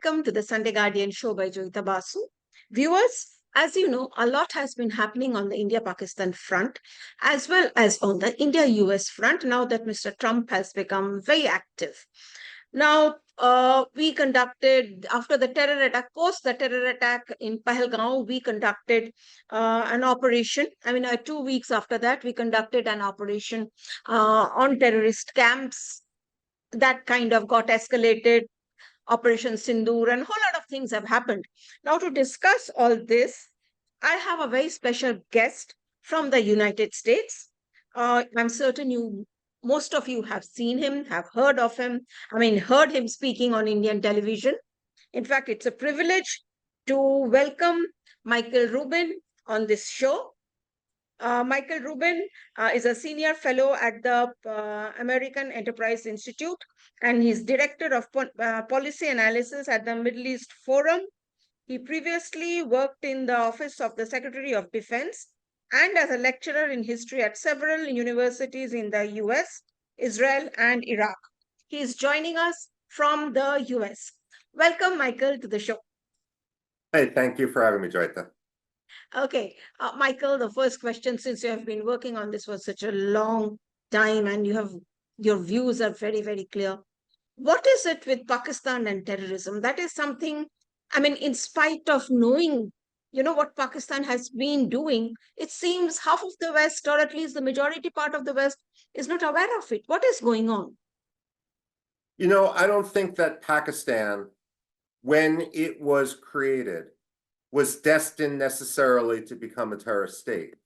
Welcome to the Sunday Guardian show by Joyeeta Basu. Viewers, as you know, a lot has been happening on the India Pakistan front as well as on the India US front now that Mr. Trump has become very active. Now, we conducted, after the terror attack, post the terror attack in Pahalgaon, we conducted an operation. 2 weeks after that, we conducted an operation on terrorist camps that kind of got escalated. Operation Sindoor, and a whole lot of things have happened. Now, to discuss all this, I have a very special guest from the United States. I'm certain most of you have seen him, have heard of him. Heard him speaking on Indian television. In fact, it's a privilege to welcome Michael Rubin on this show. Michael Rubin is a senior fellow at the American Enterprise Institute, and he's director of policy analysis at the Middle East Forum. He previously worked in the office of the Secretary of Defense and as a lecturer in history at several universities in the US, Israel, and Iraq. He is joining us from the US. Welcome, Michael, to the show. Hey, thank you for having me, Joyeeta. Okay, Michael, the first question, since you have been working on this for such a long time and your views are very, very clear. What is it with Pakistan and terrorism? That is something, in spite of knowing, what Pakistan has been doing, it seems half of the West, or at least the majority part of the West, is not aware of it. What is going on? I don't think that Pakistan, when it was created, was destined necessarily to become a terrorist state.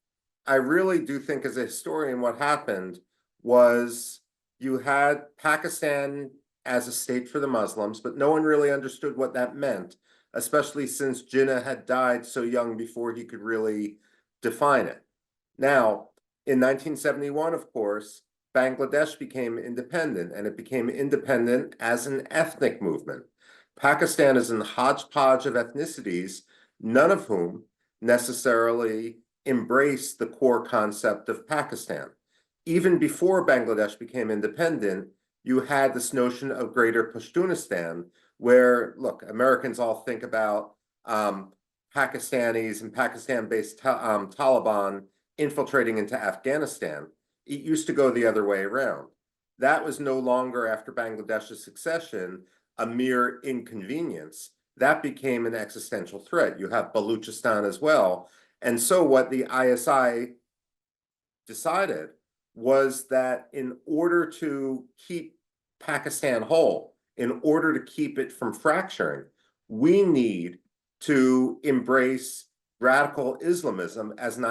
I really do think, as a historian, what happened was you had Pakistan as a state for the Muslims, but no one really understood what that meant, especially since Jinnah had died so young before he could really define it. Now, in 1971, of course, Bangladesh became independent, and it became independent as an ethnic movement. Pakistan is a hodgepodge of ethnicities, none of whom necessarily embrace the core concept of Pakistan. Even before Bangladesh became independent, you had this notion of Greater Pashtunistan, where, look, Americans all think about Pakistanis and Pakistan-based Taliban infiltrating into Afghanistan. It used to go the other way around. That was no longer, after Bangladesh's succession, a mere inconvenience. That became an existential threat. You have Baluchistan as well. And so what the ISI decided was that in order to keep Pakistan whole, in order to keep it from fracturing, we need to embrace radical Islamism as an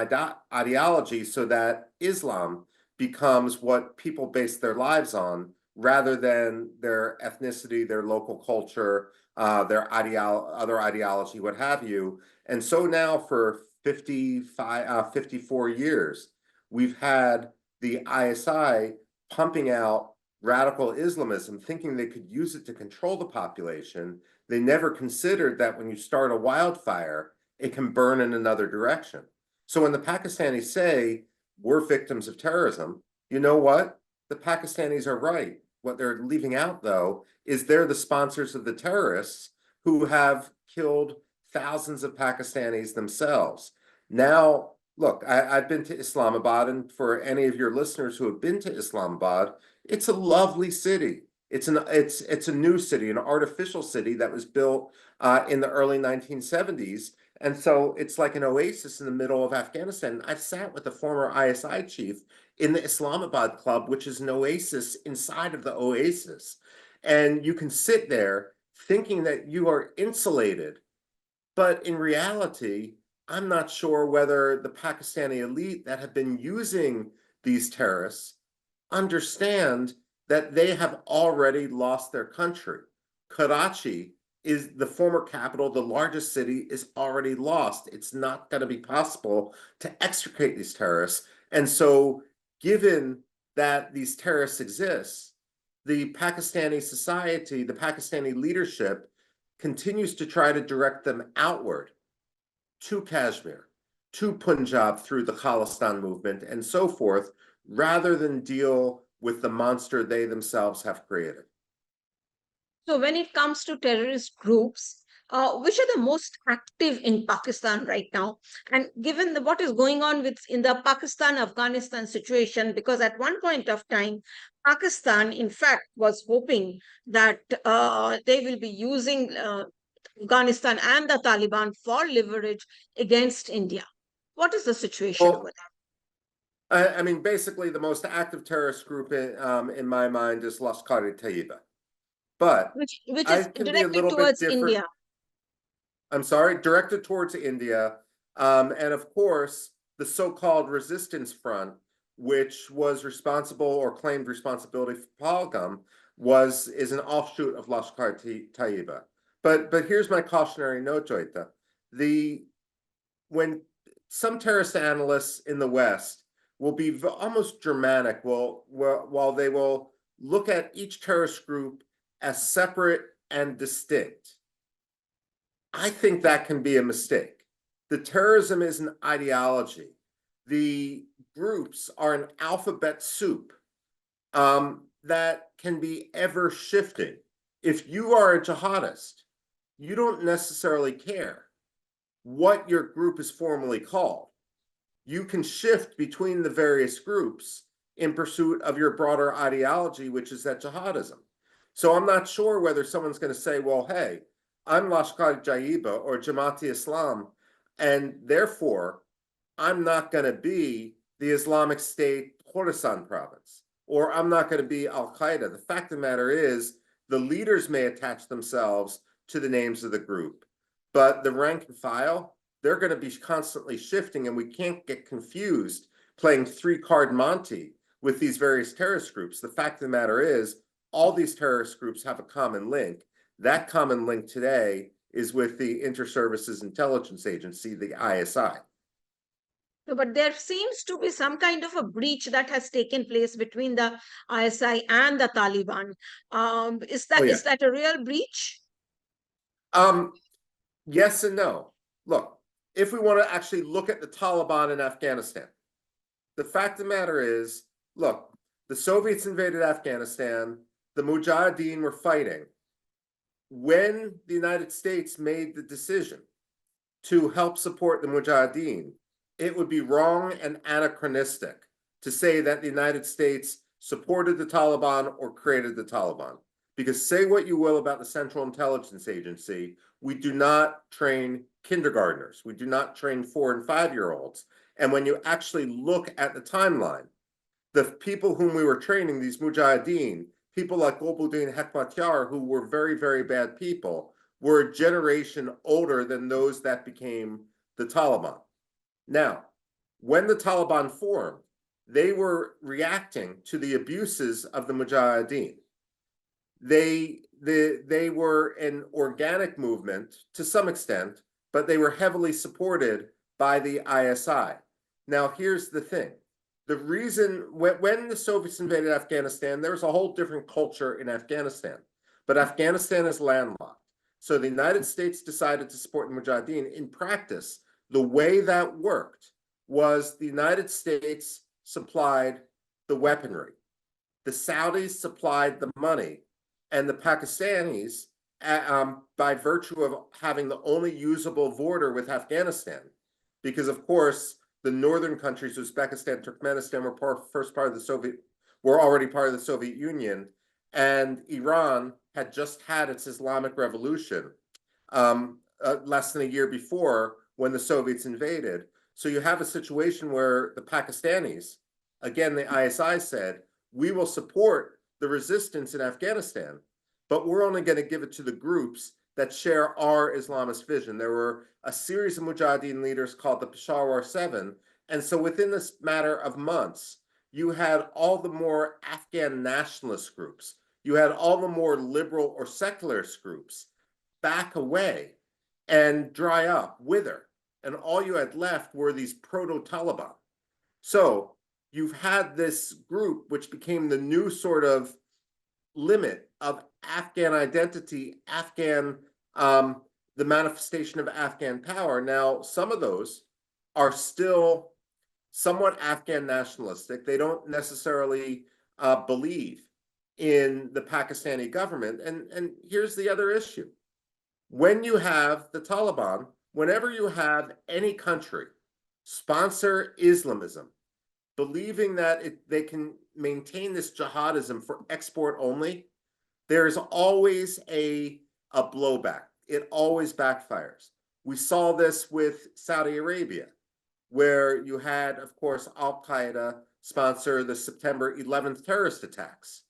ideology so that Islam becomes what people base their lives on, rather than their ethnicity, their local culture, their other ideology, what have you. And so now for 54 years, we've had the ISI pumping out radical Islamism, thinking they could use it to control the population. They never considered that when you start a wildfire, it can burn in another direction. So when the Pakistanis say we're victims of terrorism, you know what? The Pakistanis are right. What they're leaving out, though, is they're the sponsors of the terrorists who have killed thousands of Pakistanis themselves. Now, look, I've been to Islamabad, and for any of your listeners who have been to Islamabad, it's a lovely city. It's a new city, an artificial city that was built in the early 1970s. And so it's like an oasis in the middle of Afghanistan. I've sat with the former ISI chief in the Islamabad Club, which is an oasis inside of the oasis. And you can sit there thinking that you are insulated. But in reality, I'm not sure whether the Pakistani elite that have been using these terrorists understand that they have already lost their country. Karachi is the former capital, the largest city, is already lost. It's not going to be possible to extricate these terrorists. And so, given that these terrorists exist, the Pakistani society, the Pakistani leadership continues to try to direct them outward to Kashmir, to Punjab through the Khalistan movement, and so forth, rather than deal with the monster they themselves have created. So when it comes to terrorist groups, which are the most active in Pakistan right now? And given what is going on with in the Pakistan-Afghanistan situation, because at one point of time, Pakistan, in fact, was hoping that they will be using Afghanistan and the Taliban for leverage against India. What is the situation over Well, I mean, basically, the most active terrorist group in my mind is Lashkar Taiba. But there, which I is can be a directed little bit towards different. India? I'm sorry, directed towards India. And of course, the so-called resistance front, which was responsible or claimed responsibility for Pahalgam, is an offshoot of Lashkar Taiba. But here's my cautionary note, Joyeeta. The when some terrorist analysts in the West will be almost dramatic, while they will look at each terrorist group as separate and distinct. I think that can be a mistake. The terrorism is an ideology. The groups are an alphabet soup that can be ever shifting. If you are a jihadist, you don't necessarily care what your group is formally called. You can shift between the various groups in pursuit of your broader ideology, which is that jihadism. So I'm not sure whether someone's going to say, well, hey, I'm Lashkar Jaiba or Jamaat Islam, and therefore I'm not going to be the Islamic State Khorasan province, or I'm not going to be Al Qaeda. The fact of the matter is, the leaders may attach themselves to the names of the group, but the rank and file, they're going to be constantly shifting, and we can't get confused playing three-card Monte with these various terrorist groups. The fact of the matter is, all these terrorist groups have a common link. That common link today is with the Inter-Services Intelligence Agency, the ISI. No, but there seems to be some kind of a breach that has taken place between the ISI and the Taliban. Is Oh that yeah. is that a real breach? Um, yes and no. Look, if we want to actually look at the Taliban in Afghanistan, the fact of the matter is, look, the Soviets invaded Afghanistan, the Mujahideen were fighting. When the United States made the decision to help support the Mujahideen, it would be wrong and anachronistic to say that the United States supported the Taliban or created the Taliban. Because say what you will about the Central Intelligence Agency, we do not train kindergartners. We do not train 4 and 5-year-olds. And when you actually look at the timeline, the people whom we were training, these Mujahideen, people like Gulbuddin Hekmatyar, who were very, very bad people, were a generation older than those that became the Taliban. Now, when the Taliban formed, they were reacting to the abuses of the Mujahideen. They were an organic movement to some extent, but they were heavily supported by the ISI. Now, here's the thing. The reason when the Soviets invaded Afghanistan, there was a whole different culture in Afghanistan, but Afghanistan is landlocked. So the United States decided to support the Mujahideen. In practice, the way that worked was the United States supplied the weaponry, the Saudis supplied the money, and the Pakistanis, by virtue of having the only usable border with Afghanistan, because of course the northern countries, Uzbekistan, Turkmenistan, were already part of the Soviet Union, and Iran had just had its Islamic Revolution less than a year before when the Soviets invaded. So you have a situation where the Pakistanis, again, the ISI said, we will support the resistance in Afghanistan, but we're only going to give it to the groups that share our Islamist vision. There were a series of Mujahideen leaders called the Peshawar Seven. And so within this matter of months, you had all the more Afghan nationalist groups. You had all the more liberal or secularist groups back away and dry up, wither. And all you had left were these proto-Taliban. So you've had this group which became the new sort of limit of Afghan identity, the manifestation of Afghan power. Now, some of those are still somewhat Afghan nationalistic. They don't necessarily believe in the Pakistani government. And here's the other issue. When you have the Taliban, whenever you have any country sponsor Islamism, believing that they can maintain this jihadism for export only, there is always a blowback. It always backfires. We saw this with Saudi Arabia, where you had, of course, Al-Qaeda sponsor the September 11th terrorist attacks.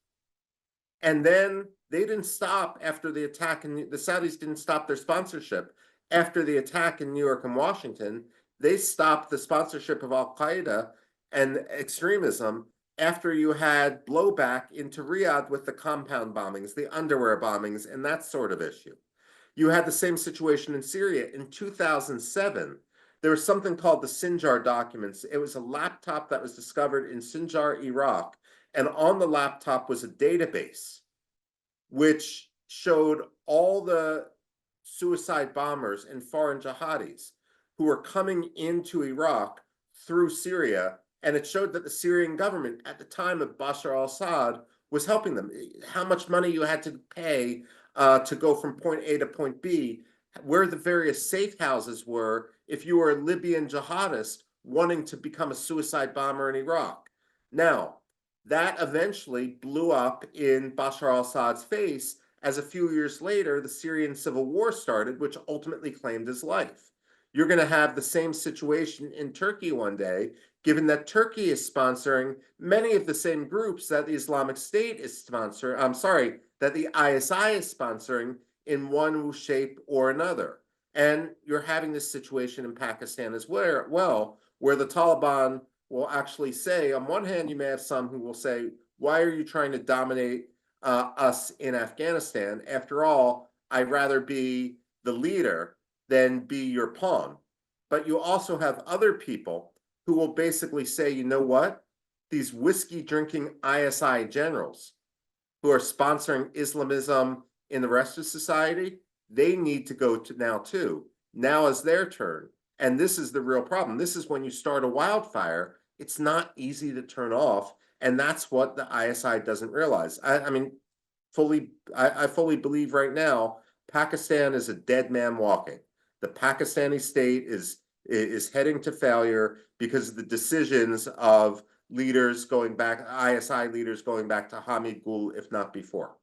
And then they didn't stop after the attack, and the Saudis didn't stop their sponsorship after the attack in New York and Washington. They stopped the sponsorship of Al-Qaeda and extremism after you had blowback into Riyadh with the compound bombings, the underwear bombings, and that sort of issue. You had the same situation in Syria. In 2007, there was something called the Sindoor documents. It was a laptop that was discovered in Sinjar, Iraq, and on the laptop was a database which showed all the suicide bombers and foreign jihadis who were coming into Iraq through Syria, and it showed that the Syrian government at the time of Bashar al-Assad was helping them. How much money you had to pay to go from point A to point B, where the various safe houses were if you were a Libyan jihadist wanting to become a suicide bomber in Iraq. Now, that eventually blew up in Bashar al-Assad's face as a few years later, the Syrian civil war started, which ultimately claimed his life. You're going to have the same situation in Turkey one day, given that Turkey is sponsoring many of the same groups that the Islamic State is sponsoring, that the ISI is sponsoring in one shape or another. And you're having this situation in Pakistan as well, where the Taliban will actually say, on one hand, you may have some who will say, why are you trying to dominate us in Afghanistan? After all, I'd rather be the leader than be your pawn. But you also have other people who will basically say, you know what? These whiskey drinking ISI generals who are sponsoring Islamism in the rest of society, they need to go to now too. Now is their turn. And this is the real problem. This is when you start a wildfire, it's not easy to turn off. And that's what the ISI doesn't realize. I mean, I fully believe right now, Pakistan is a dead man walking. The Pakistani state is heading to failure because of the decisions of leaders going back, ISI leaders going back to Hamid Gul, if not before.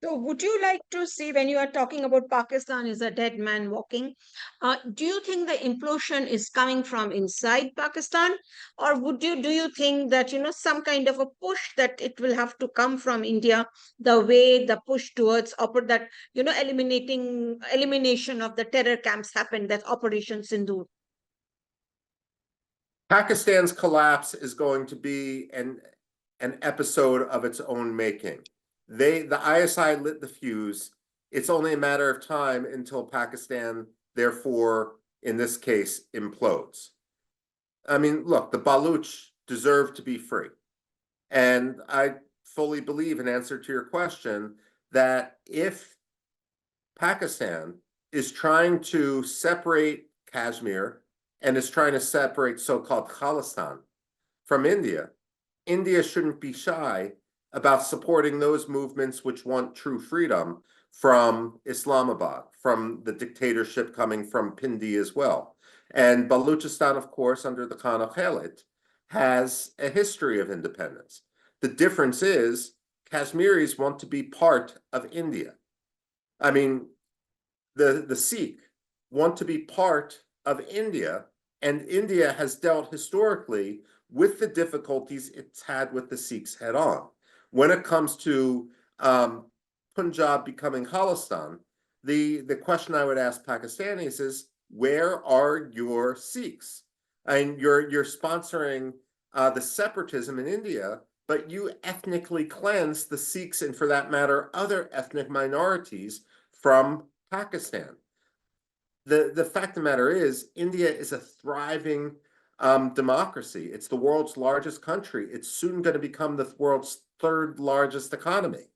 So, would you like to see, when you are talking about Pakistan is a dead man walking, do you think the implosion is coming from inside Pakistan, or do you think that some kind of a push that it will have to come from India, the way the push towards that elimination of the terror camps happened, that Operation Sindoor? Pakistan's collapse is going to be an episode of its own making. The ISI lit the fuse. It's only a matter of time until Pakistan, therefore, in this case, implodes. I mean, look, the Baluch deserve to be free. And I fully believe, in answer to your question, that if Pakistan is trying to separate Kashmir and is trying to separate so-called Khalistan from India, India shouldn't be shy about supporting those movements which want true freedom from Islamabad, from the dictatorship coming from Pindi as well. And Baluchistan, of course, under the Khan of Khalid, has a history of independence. The difference is Kashmiris want to be part of India. I mean, the Sikh want to be part of India, and India has dealt historically with the difficulties it's had with the Sikhs head on. When it comes to Punjab becoming Khalistan, the question I would ask Pakistanis is, where are your Sikhs? And you're sponsoring the separatism in India, but you ethnically cleanse the Sikhs, and for that matter, other ethnic minorities from Pakistan. The fact of the matter is, India is a thriving democracy. It's the world's largest country. It's soon going to become the world's third largest economy.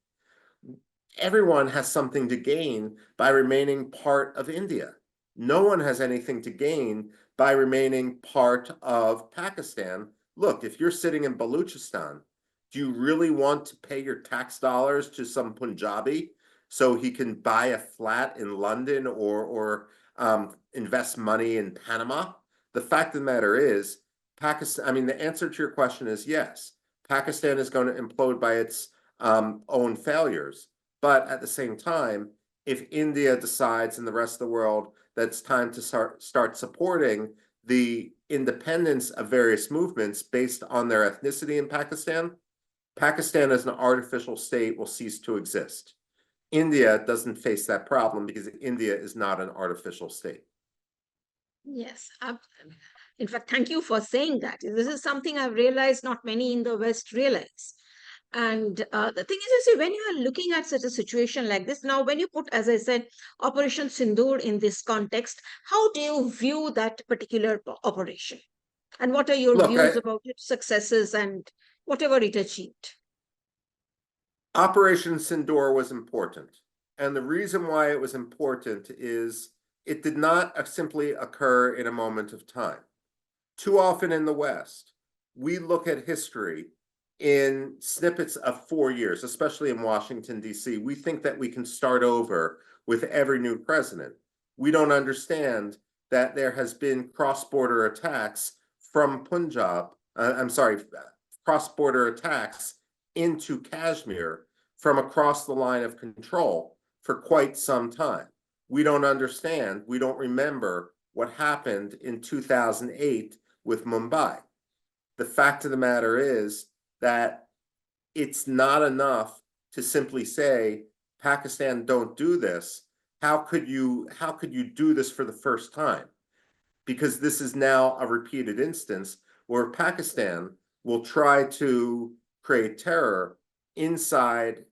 Everyone has something to gain by remaining part of India. No one has anything to gain by remaining part of Pakistan. Look, if you're sitting in Baluchistan, Do you really want to pay your tax dollars to some Punjabi so he can buy a flat in London or invest money in Panama? The fact of the matter is, Pakistan, I mean, the answer to your question is yes. Pakistan is going to implode by its own failures. But at the same time, if India decides and the rest of the world that it's time to start supporting the independence of various movements based on their ethnicity in Pakistan, Pakistan as an artificial state will cease to exist. India doesn't face that problem because India is not an artificial state. Yes. In fact, thank you for saying that. This is something I've realized not many in the West realize. And the thing is, you see, when you are looking at such a situation like this, now, when you put, as I said, Operation Sindoor in this context, how do you view that particular operation? And what are your Look, views about its successes and whatever it achieved? Operation Sindoor was important. And the reason why it was important is it did not simply occur in a moment of time. Too often in the West, we look at history in snippets of 4 years, especially in Washington, D.C. We think that we can start over with every new president. We don't understand that there has been cross-border attacks from Punjab, cross-border attacks into Kashmir from across the line of control for quite some time. We don't understand, we don't remember what happened in 2008 with Mumbai. The fact of the matter is that it's not enough to simply say, Pakistan, don't do this. How could you do this for the first time? Because this is now a repeated instance where Pakistan will try to create terror inside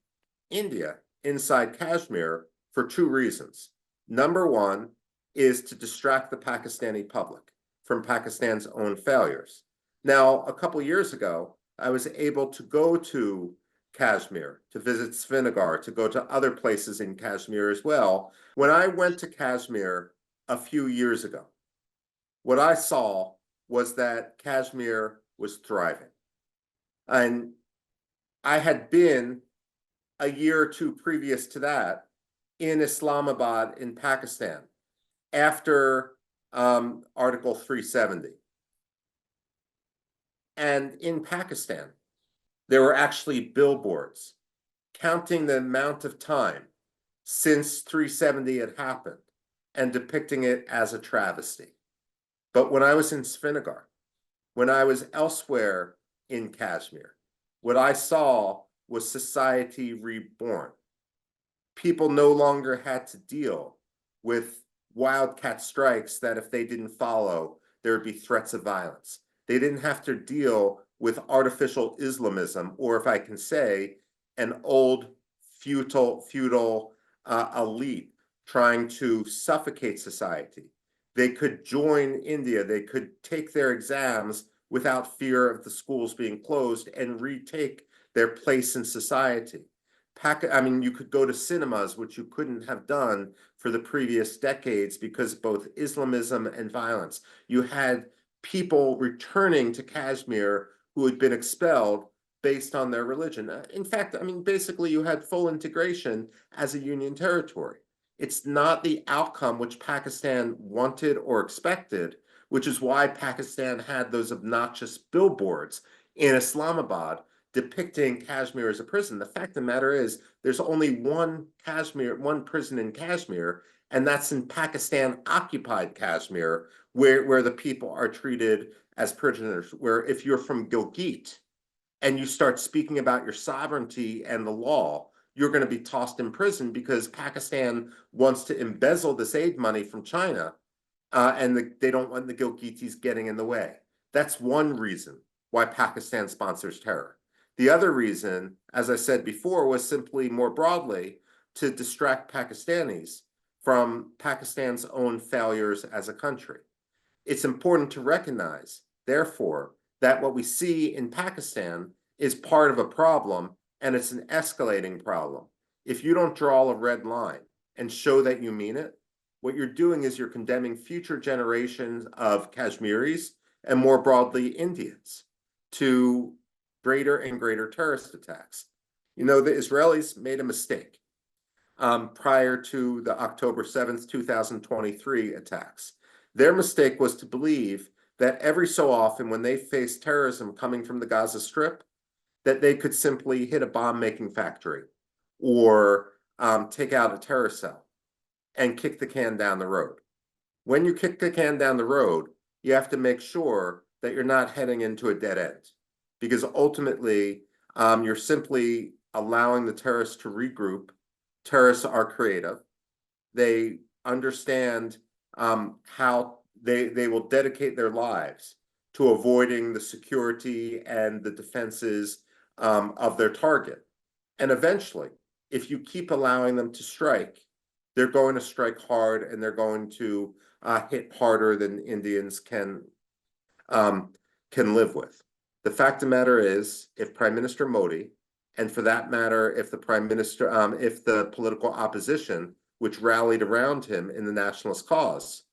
India, inside Kashmir, for two reasons. Number one is to distract the Pakistani public from Pakistan's own failures. Now, a couple years ago, I was able to go to Kashmir, to visit Sindoor, to go to other places in Kashmir as well. When I went to Kashmir a few years ago, what I saw was that Kashmir was thriving. And I had been a year or two previous to that in Islamabad in Pakistan after Article 370. And in Pakistan, there were actually billboards counting the amount of time since 370 had happened and depicting it as a travesty. But when I was in Sindoor, when I was elsewhere in Kashmir, what I saw was society reborn. People no longer had to deal with wildcat strikes that if they didn't follow, there would be threats of violence. They didn't have to deal with artificial Islamism, or if I can say, an old feudal elite trying to suffocate society. They could join India, they could take their exams without fear of the schools being closed and retake their place in society. You could go to cinemas, which you couldn't have done for the previous decades because both Islamism and violence. You had people returning to Kashmir who had been expelled based on their religion. In fact, basically you had full integration as a union territory. It's not the outcome which Pakistan wanted or expected, which is why Pakistan had those obnoxious billboards in Islamabad depicting Kashmir as a prison. The fact of the matter is there's only one prison in Kashmir, and that's in Pakistan-occupied Kashmir, where the people are treated as prisoners, where if you're from Gilgit and you start speaking about your sovereignty and the law, you're going to be tossed in prison because Pakistan wants to embezzle this aid money from China, and they don't want the Gilgitis getting in the way. That's one reason why Pakistan sponsors terror. The other reason, as I said before, was simply more broadly to distract Pakistanis from Pakistan's own failures as a country. It's important to recognize, therefore, that what we see in Pakistan is part of a problem, and it's an escalating problem. If you don't draw a red line and show that you mean it, what you're doing is you're condemning future generations of Kashmiris and more broadly Indians to greater and greater terrorist attacks. You know, the Israelis made a mistake prior to the October 7th, 2023 attacks. Their mistake was to believe that every so often when they faced terrorism coming from the Gaza Strip, that they could simply hit a bomb-making factory or take out a terror cell and kick the can down the road. When you kick the can down the road, you have to make sure that you're not heading into a dead end, because ultimately you're simply allowing the terrorists to regroup. Terrorists are creative. They understand how they will dedicate their lives to avoiding the security and the defenses of their target. And eventually, if you keep allowing them to strike, they're going to strike hard, and they're going to hit harder than Indians can live with. The fact of the matter is, if Prime Minister Modi, and for that matter, if the Prime Minister, if the political opposition, which rallied around him in the nationalist cause,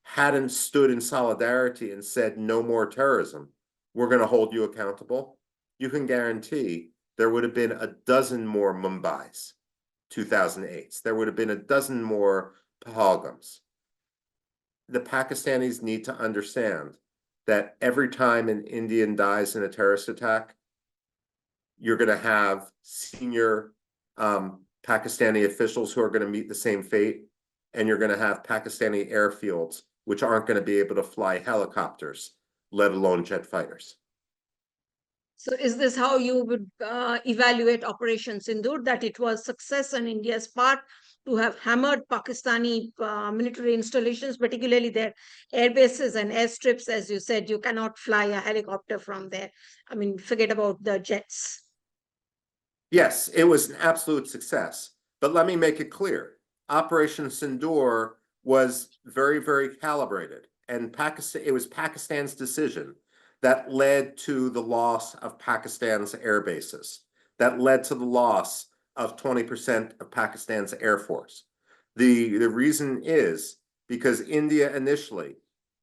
hadn't stood in solidarity and said no more terrorism, we're going to hold you accountable, you can guarantee there would have been a dozen more Mumbais, 2008s. There would have been a dozen more Pahalgams. The Pakistanis need to understand that every time an Indian dies in a terrorist attack, you're going to have senior Pakistani officials who are going to meet the same fate, and you're going to have Pakistani airfields which aren't going to be able to fly helicopters, let alone jet fighters. So is this how you would evaluate Operation Sindoor, that it was success on India's part to have hammered Pakistani military installations, particularly their air bases and airstrips? As you said, you cannot fly a helicopter from there. I mean, forget about the jets. Yes, it was an absolute success. But let me make it clear. Operation Sindoor was very, very calibrated. And Pakistan, it was Pakistan's decision that led to the loss of Pakistan's air bases, that led to the loss of 20% of Pakistan's air force. The reason is because India initially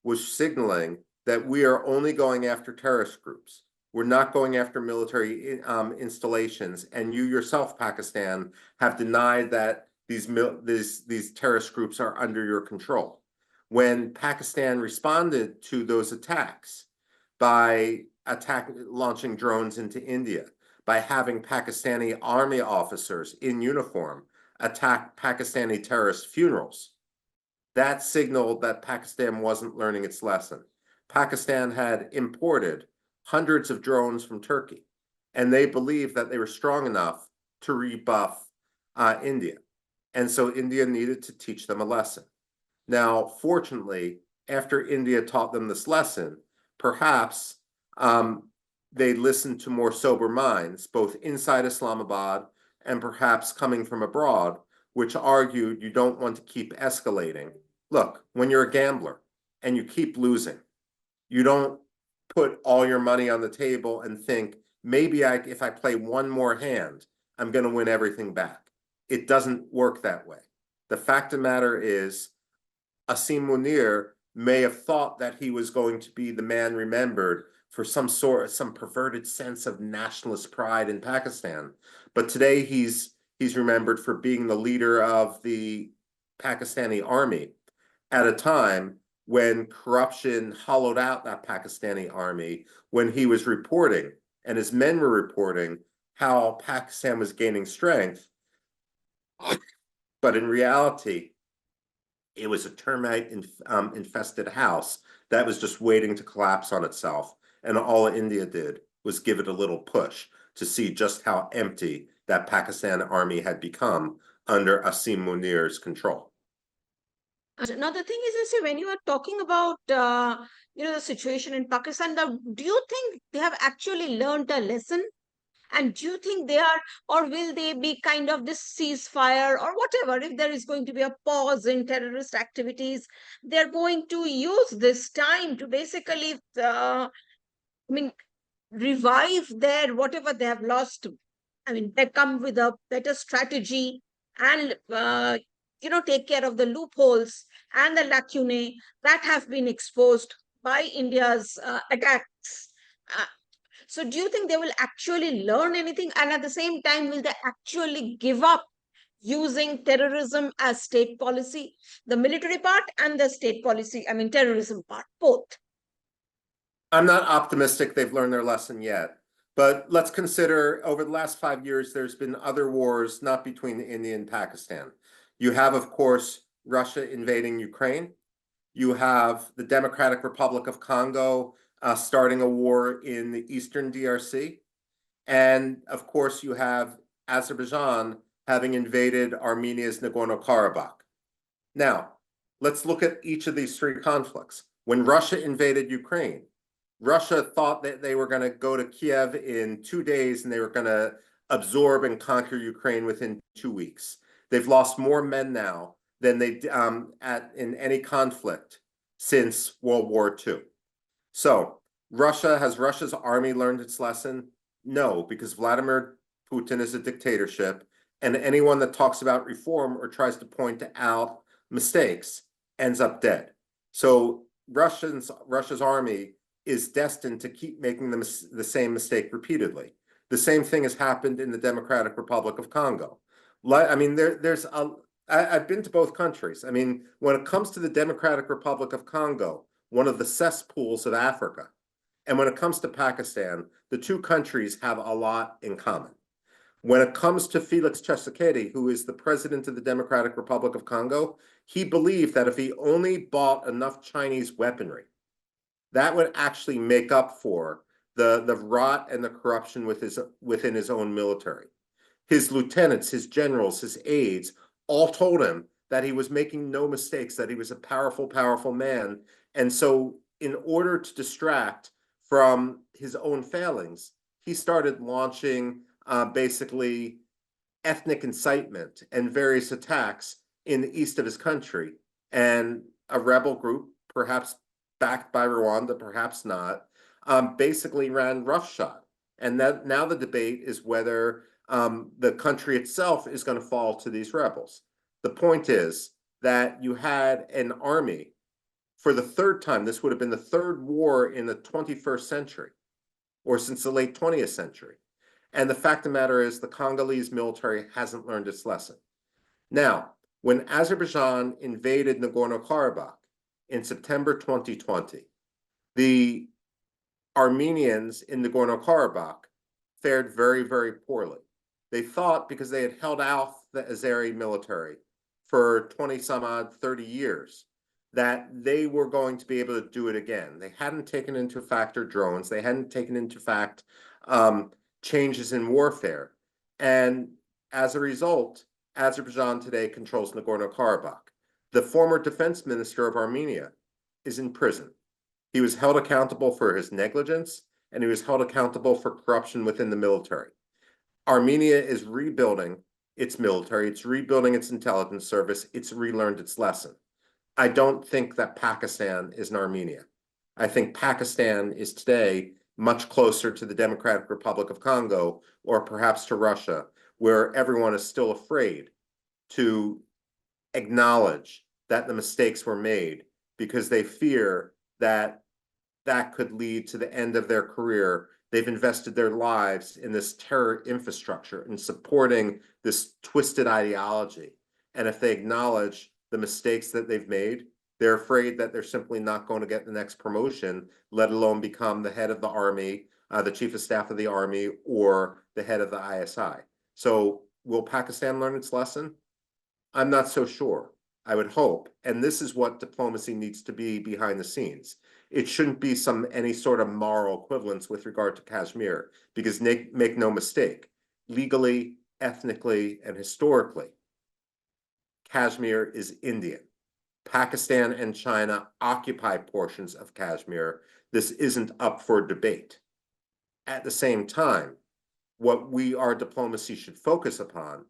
was signaling that we are only going after terrorist groups. We're not going after military installations. And you yourself, Pakistan, have denied that these terrorist groups are under your control. When Pakistan responded to those attacks by launching drones into India, by having Pakistani army officers in uniform attack Pakistani terrorist funerals, that signaled that Pakistan wasn't learning its lesson. Pakistan had imported hundreds of drones from Turkey, and they believed that they were strong enough to rebuff India. And so India needed to teach them a lesson. Now, fortunately, after India taught them this lesson, perhaps they listened to more sober minds, both inside Islamabad and perhaps coming from abroad, which argued you don't want to keep escalating. Look, when you're a gambler and you keep losing, you don't put all your money on the table and think, maybe if I play one more hand, I'm going to win everything back. It doesn't work that way. The fact of the matter is, Asim Munir may have thought that he was going to be the man remembered for some perverted sense of nationalist pride in Pakistan. But today he's remembered for being the leader of the Pakistani army at a time when corruption hollowed out that Pakistani army, when he was reporting and his men were reporting how Pakistan was gaining strength. But in reality, it was a termite infested house that was just waiting to collapse on itself. And all India did was give it a little push to see just how empty that Pakistan army had become under Asim Munir's control. Another thing is, when you are talking about the situation in Pakistan, do you think they have actually learned a lesson? And do you think they are, or will they be kind of this ceasefire or whatever? If there is going to be a pause in terrorist activities, they're going to use this time to basically, revive their whatever they have lost. I mean, they come with a better strategy and, take care of the loopholes and the lacunae that have been exposed by India's attacks. Uh, So do you think they will actually learn anything? And at the same time, will they actually give up using terrorism as state policy, the military part and the state policy, I mean, terrorism part, both? I'm not optimistic they've learned their lesson yet. But let's consider over the last 5 years, there's been other wars, not between India and Pakistan. You have, of course, Russia invading Ukraine. You have the Democratic Republic of Congo starting a war in the eastern DRC. And of course, you have Azerbaijan having invaded Armenia's Nagorno-Karabakh. Now, let's look at each of these three conflicts. When Russia invaded Ukraine, Russia thought that they were going to go to Kiev in 2 days and they were going to absorb and conquer Ukraine within 2 weeks. They've lost more men now than they in any conflict since World War II. So has Russia's army learned its lesson? No, because Vladimir Putin is a dictatorship, and anyone that talks about reform or tries to point out mistakes ends up dead. So Russia's army is destined to keep making the same mistake repeatedly. The same thing has happened in the Democratic Republic of Congo. I mean, I've been to both countries. I mean, when it comes to the Democratic Republic of Congo, one of the cesspools of Africa, and when it comes to Pakistan, the two countries have a lot in common. When it comes to Felix Tshisekedi, who is the president of the Democratic Republic of Congo, he believed that if he only bought enough Chinese weaponry, that would actually make up for the rot and the corruption within his own military. His lieutenants, his generals, his aides all told him that he was making no mistakes, that he was a powerful, powerful man. And so in order to distract from his own failings, he started launching basically ethnic incitement and various attacks in the east of his country. And a rebel group, perhaps backed by Rwanda, perhaps not, basically ran roughshod. And that now the debate is whether the country itself is going to fall to these rebels. The point is that you had an army for the third time. This would have been the third war in the 21st century, or since the late 20th century. And the fact of the matter is the Congolese military hasn't learned its lesson. Now, when Azerbaijan invaded Nagorno-Karabakh in September 2020, the Armenians in Nagorno-Karabakh fared very, very poorly. They thought because they had held out the Azeri military for 20 some odd, 30 years, that they were going to be able to do it again. They hadn't taken into factor drones. They hadn't taken into fact changes in warfare. And as a result, Azerbaijan today controls Nagorno-Karabakh. The former defense minister of Armenia is in prison. He was held accountable for his negligence, and he was held accountable for corruption within the military. Armenia is rebuilding its military. It's rebuilding its intelligence service. It's relearned its lesson. I don't think that Pakistan is in Armenia. I think Pakistan is today much closer to the Democratic Republic of Congo, or perhaps to Russia, where everyone is still afraid to acknowledge that the mistakes were made because they fear that that could lead to the end of their career. They've invested their lives in this terror infrastructure and supporting this twisted ideology. And if they acknowledge the mistakes that they've made, they're afraid that they're simply not going to get the next promotion, let alone become the head of the army, the chief of staff of the army, or the head of the ISI. So will Pakistan learn its lesson? I'm not so sure. I would hope. And this is what diplomacy needs to be behind the scenes. It shouldn't be any sort of moral equivalence with regard to Kashmir, because make no mistake, legally, ethnically, and historically, Kashmir is Indian. Pakistan and China occupy portions of Kashmir. This isn't up for debate. At the same time, what our diplomacy should focus upon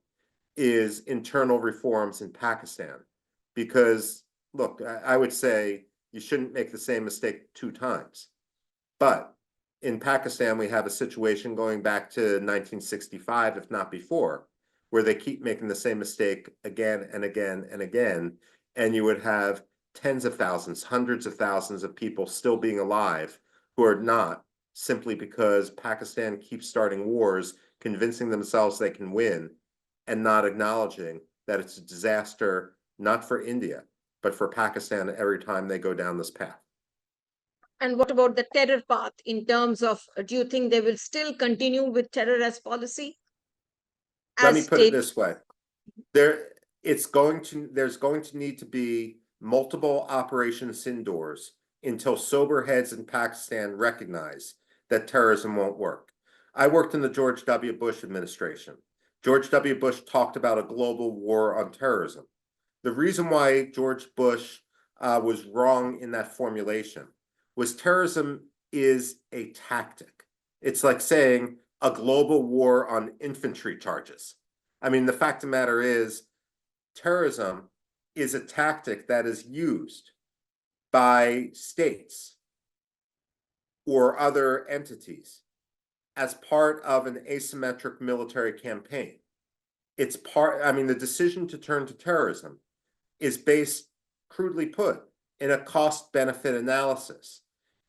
is internal reforms in Pakistan. Because, look, I would say you shouldn't make the same mistake 2 times. But in Pakistan, we have a situation going back to 1965, if not before, where they keep making the same mistake again and again and again. And you would have tens of thousands, hundreds of thousands of people still being alive who are not simply because Pakistan keeps starting wars, convincing themselves they can win, and not acknowledging that it's a disaster, not for India, but for Pakistan every time they go down this path. And what about the terror path in terms of, do you think they will still continue with terror as policy? Let me As put it state, this way. There's going to need to be multiple Operation Sindoors until sober heads in Pakistan recognize that terrorism won't work. I worked in the George W. Bush administration. George W. Bush talked about a global war on terrorism. The reason why George Bush was wrong in that formulation was terrorism is a tactic. It's like saying a global war on infantry charges. I mean, the fact of the matter is, terrorism is a tactic that is used by states or other entities as part of an asymmetric military campaign. It's part, I mean, the decision to turn to terrorism is based, crudely put, in a cost-benefit analysis.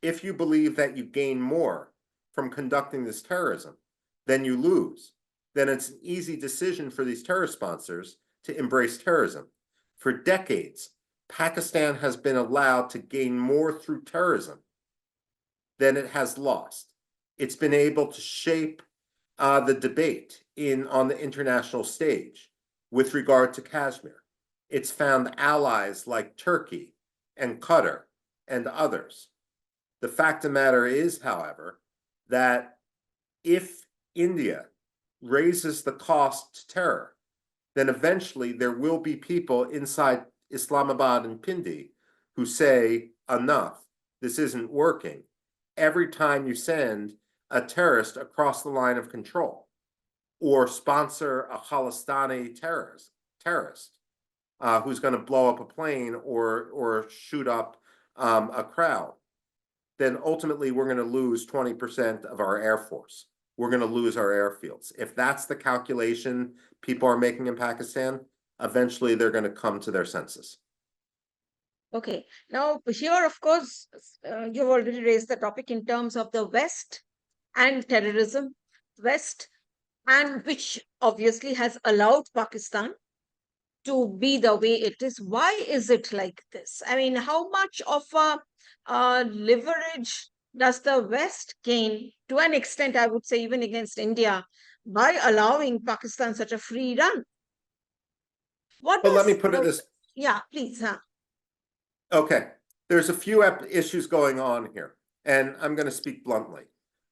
If you believe that you gain more from conducting this terrorism than you lose, then it's an easy decision for these terrorist sponsors to embrace terrorism. For decades, Pakistan has been allowed to gain more through terrorism than it has lost. It's been able to shape the debate on the international stage with regard to Kashmir. It's found allies like Turkey and Qatar and others. The fact of the matter is, however, that if India raises the cost to terror, then eventually there will be people inside Islamabad and Pindi who say, enough, this isn't working. Every time you send a terrorist across the line of control or sponsor a Khalistani terrorist who's going to blow up a plane or shoot up a crowd, then ultimately we're going to lose 20% of our Air Force. We're going to lose our airfields. If that's the calculation people are making in Pakistan, eventually they're going to come to their senses. okay. Now, here, of course, you've already raised the topic in terms of the West and terrorism. West, and which obviously has allowed Pakistan to be the way it is. Why is it like this? I mean, how much of a leverage does the West gain to an extent, I would say, even against India, by allowing Pakistan such a free run? What But let me does put it the, this, yeah, please, huh? okay, there's a few issues going on here, and I'm going to speak bluntly.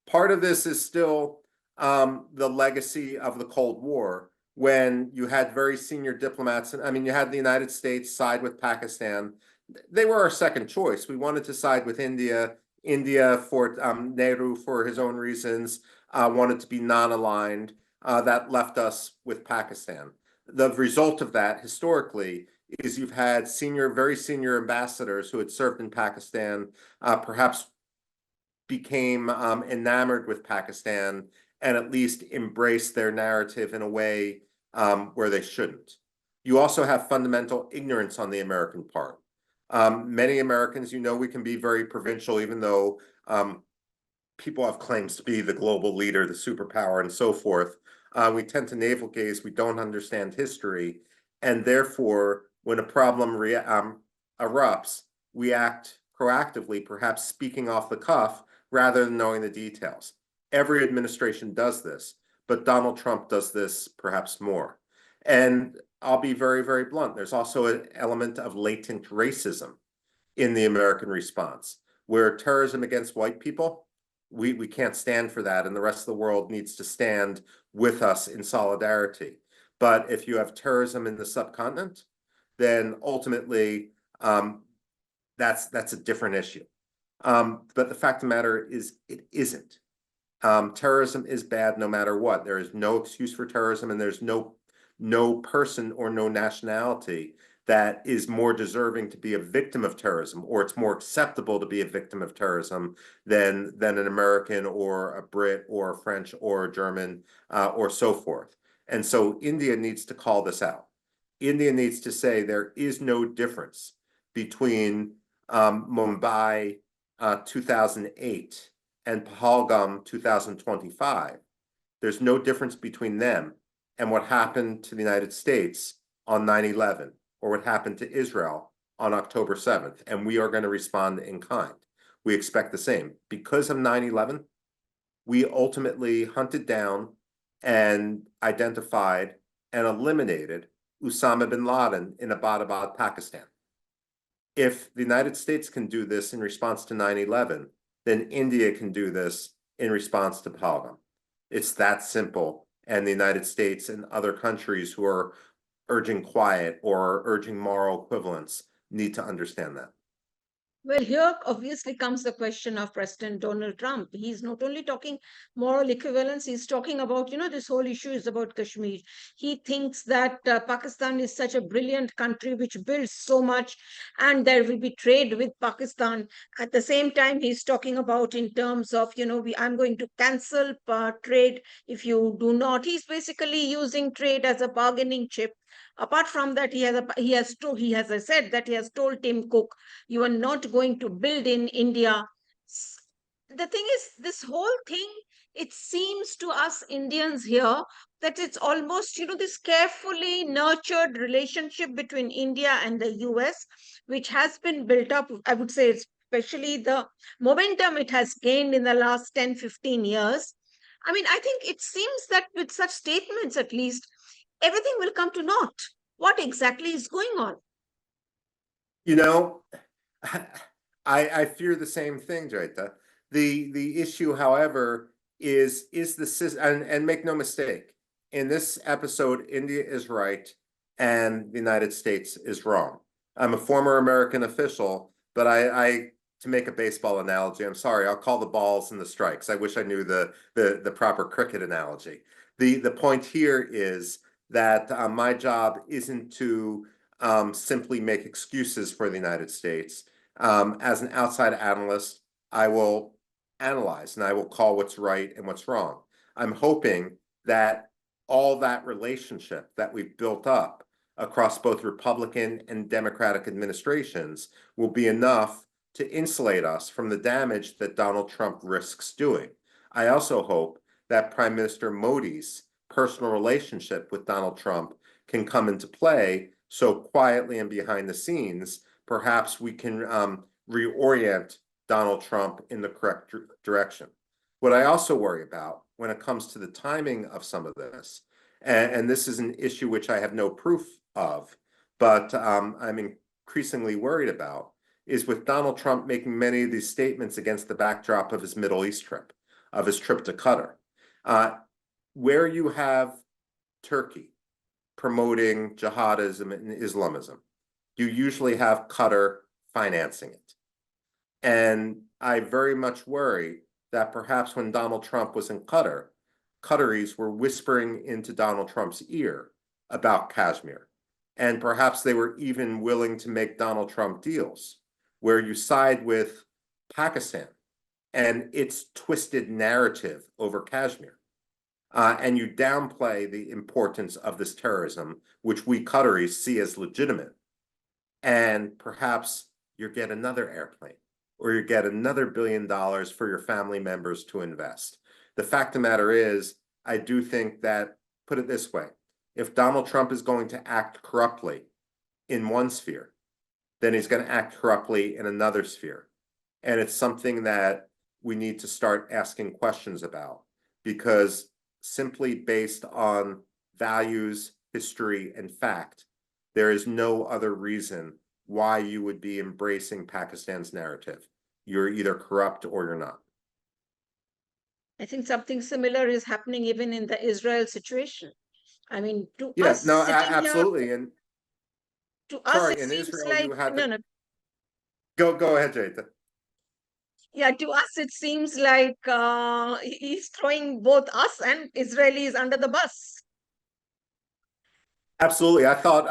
Part of this is still the legacy of the Cold War, when you had very senior diplomats, and I mean, you had the United States side with Pakistan. They were our second choice. We wanted to side with India. India, for Nehru, for his own reasons, wanted to be non-aligned. That left us with Pakistan. The result of that, historically, is you've had very senior ambassadors who had served in Pakistan, perhaps became enamored with Pakistan and at least embraced their narrative in a way where they shouldn't. You also have fundamental ignorance on the American part. Many Americans, we can be very provincial, even though people have claims to be the global leader, the superpower, and so forth. We tend to navel gaze. We don't understand history. And therefore, when a problem erupts, we act proactively, perhaps speaking off the cuff rather than knowing the details. Every administration does this, but Donald Trump does this perhaps more. And I'll be very, very blunt. There's also an element of latent racism in the American response, where terrorism against white people, we can't stand for that, and the rest of the world needs to stand with us in solidarity. But if you have terrorism in the subcontinent, then ultimately that's a different issue. But the fact of the matter is, it isn't. Terrorism is bad no matter what. There is no excuse for terrorism, and there's no person or no nationality that is more deserving to be a victim of terrorism, or it's more acceptable to be a victim of terrorism than an American or a Brit or a French or a German or so forth. And so India needs to call this out. India needs to say there is no difference between Mumbai 2008 and Pahalgam 2025, there's no difference between them and what happened to the United States on 9/11 or what happened to Israel on October 7th. And we are going to respond in kind. We expect the same. Because of 9/11, we ultimately hunted down and identified and eliminated Osama bin Laden in Abbottabad, Pakistan. If the United States can do this in response to 9/11, then India can do this in response to Pahalgam. It's that simple. And the United States and other countries who are urging quiet or urging moral equivalence need to understand that. Well, here obviously comes the question of President Donald Trump. He's not only talking moral equivalence, he's talking about, this whole issue is about Kashmir. He thinks that Pakistan is such a brilliant country which builds so much and there will be trade with Pakistan. At the same time, he's talking about in terms of, I'm going to cancel trade if you do not. He's basically using trade as a bargaining chip. Apart from that, he has said that he has told Tim Cook, you are not going to build in India. The thing is, this whole thing, it seems to us Indians here that it's almost, this carefully nurtured relationship between India and the US, which has been built up, I would say, especially the momentum it has gained in the last 10, 15 years. I mean, I think it seems that with such statements, at least, everything will come to naught. What exactly is going on? You know, I fear the same thing, Joyeeta. The issue, however, is the system, and make no mistake, in this episode, India is right and the United States is wrong. I'm a former American official, but I to make a baseball analogy, I'm sorry, I'll call the balls and the strikes. I wish I knew the proper cricket analogy. The point here is that my job isn't to simply make excuses for the United States. As an outside analyst, I will analyze and I will call what's right and what's wrong. I'm hoping that all that relationship that we've built up across both Republican and Democratic administrations will be enough to insulate us from the damage that Donald Trump risks doing. I also hope that Prime Minister Modi's personal relationship with Donald Trump can come into play so quietly and behind the scenes, perhaps we can reorient Donald Trump in the correct direction. What I also worry about when it comes to the timing of some of this, and this is an issue which I have no proof of, but I'm increasingly worried about, is with Donald Trump making many of these statements against the backdrop of his Middle East trip, of his trip to Qatar, where you have Turkey promoting jihadism and Islamism, you usually have Qatar financing it. And I very much worry that perhaps when Donald Trump was in Qatar, Qataris were whispering into Donald Trump's ear about Kashmir. And perhaps they were even willing to make Donald Trump deals where you side with Pakistan and its twisted narrative over Kashmir. And you downplay the importance of this terrorism, which we Qataris see as legitimate. And perhaps you get another airplane or you get another $1 billion for your family members to invest. The fact of the matter is, I do think that, put it this way, if Donald Trump is going to act corruptly in one sphere, then he's going to act corruptly in another sphere. And it's something that we need to start asking questions about, because simply based on values, history, and fact, there is no other reason why you would be embracing Pakistan's narrative. You're either corrupt or you're not. I think something similar is happening even in the Israel situation. I mean, to Yeah, us no, sitting here, absolutely. And to us it sorry, in seems Israel, like you had no, the no. go ahead, Jayta. Yeah, to us it seems like he's throwing both us and Israelis under the bus. Absolutely. I thought,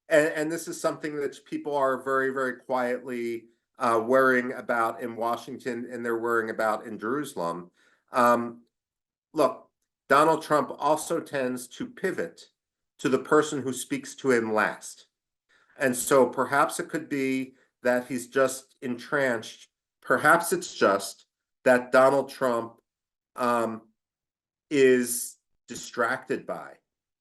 and this is something that people are very, very quietly worrying about in Washington, and they're worrying about in Jerusalem. Look, Donald Trump also tends to pivot to the person who speaks to him last. And so perhaps it could be that he's just entrenched. Perhaps it's just that Donald Trump is distracted by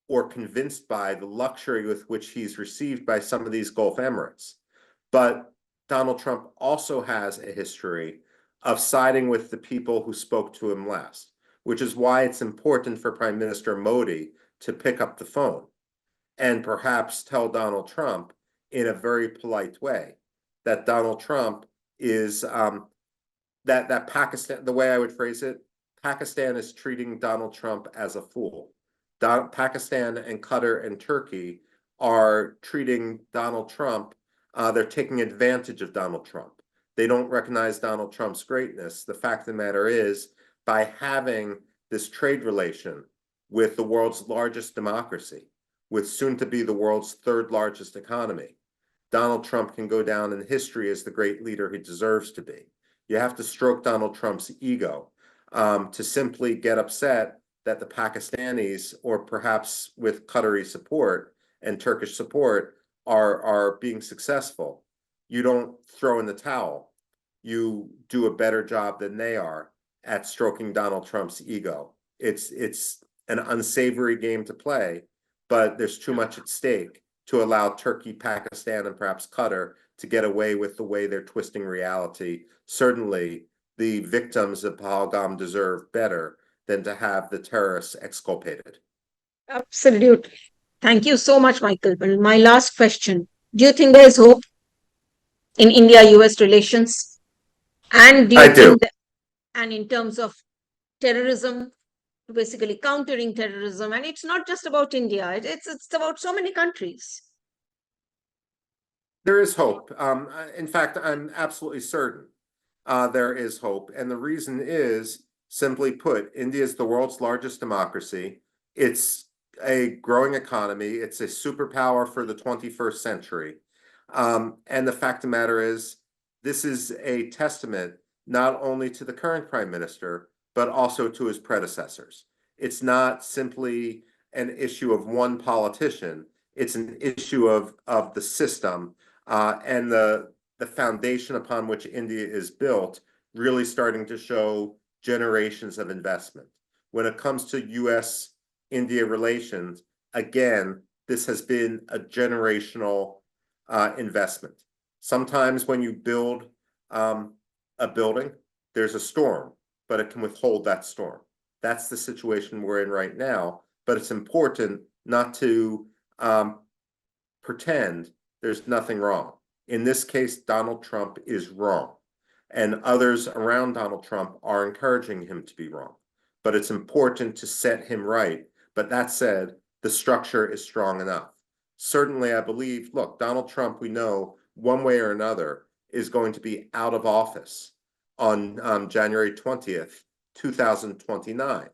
or convinced by the luxury with which he's received by some of these Gulf Emirates. But Donald Trump also has a history of siding with the people who spoke to him last, which is why it's important for Prime Minister Modi to pick up the phone and perhaps tell Donald Trump in a very polite way that Donald Trump is that Pakistan, the way I would phrase it, Pakistan is treating Donald Trump as a fool. Pakistan and Qatar and Turkey are treating Donald Trump, they're taking advantage of Donald Trump. They don't recognize Donald Trump's greatness. The fact of the matter is, by having this trade relation with the world's largest democracy, with soon to be the world's third largest economy, Donald Trump can go down in history as the great leader he deserves to be. You have to stroke Donald Trump's ego to simply get upset that the Pakistanis, or perhaps with Qatari support and Turkish support, are being successful. You don't throw in the towel. You do a better job than they are at stroking Donald Trump's ego. It's an unsavory game to play, but there's too much at stake to allow Turkey, Pakistan, and perhaps Qatar to get away with the way they're twisting reality. Certainly, the victims of Pahalgam deserve better than to have the terrorists exculpated. Absolutely. Thank you so much, Michael. But my last question, do you think there is hope in India-US relations? And do you I do. think that, and in terms of terrorism, basically countering terrorism, and it's not just about India, it's about so many countries. There is hope. In fact, I'm absolutely certain there is hope. And the reason is, simply put, India is the world's largest democracy. It's a growing economy. It's a superpower for the 21st century. And the fact of the matter is, this is a testament not only to the current prime minister, but also to his predecessors. It's not simply an issue of one politician. It's an issue of the system and the foundation upon which India is built, really starting to show generations of investment. When it comes to US-India relations, again, this has been a generational investment. Sometimes when you build a building, there's a storm, but it can withhold that storm. That's the situation we're in right now, but it's important not to pretend there's nothing wrong. In this case, Donald Trump is wrong, and others around Donald Trump are encouraging him to be wrong. But it's important to set him right. But that said, the structure is strong enough. Certainly, I believe, look, Donald Trump, we know, one way or another, is going to be out of office on January 20th, 2029.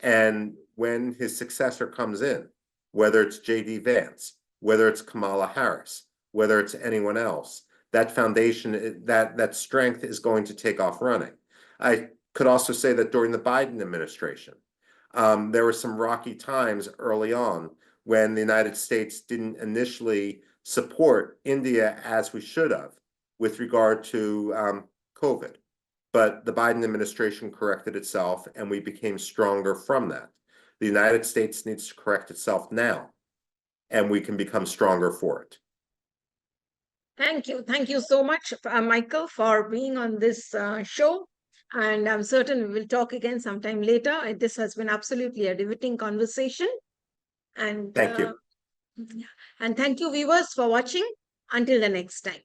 And when his successor comes in, whether it's J.D. Vance, whether it's Kamala Harris, whether it's anyone else, that foundation, that strength is going to take off running. I could also say that during the Biden administration, there were some rocky times early on when the United States didn't initially support India as we should have with regard to COVID. But the Biden administration corrected itself and we became stronger from that. The United States needs to correct itself now, and we can become stronger for it. Thank you. Thank you so much, Michael, for being on this show. And I'm certain we will talk again sometime later. This has been absolutely a riveting conversation. And Thank you. and thank you, viewers, for watching. Until the next time.